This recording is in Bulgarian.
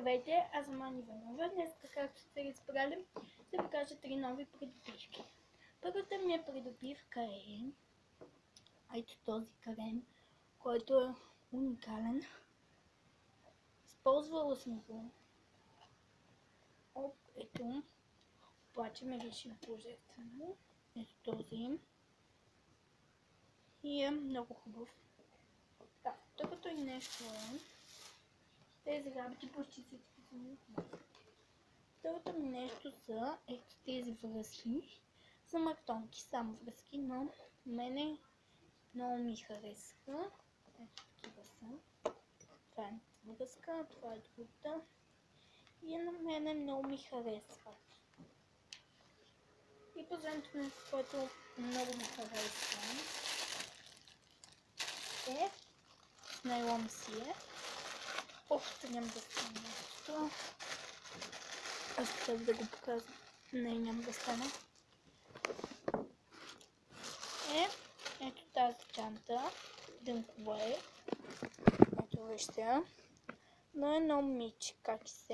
Здравейте, аз съм Ани Иванова. Днес, както сте разбрали, ще ви кажа 3 нови придобивки. Първата ми е придобивка ето този крем, който е уникален. Използвала съм го. Ето, обаче ме реши божествено. Ето този. И е много хубав. Така, второто и нещо е тези работи почти всички са ми хубави. Второто ми нещо са ето тези връзки. Са мартонки, само връзки, но мене много ми харесва. Ето такива са. Това е връзка, това е другата. И на мене много ми харесва. И последното нещо, което много ми харесва е найлон си е. Няма да стане нещо. Аз трябва да го показвам. Не, няма да стане. Ето тази чанта. Дънкова е. Ето вижте. Но е много мичи, как се.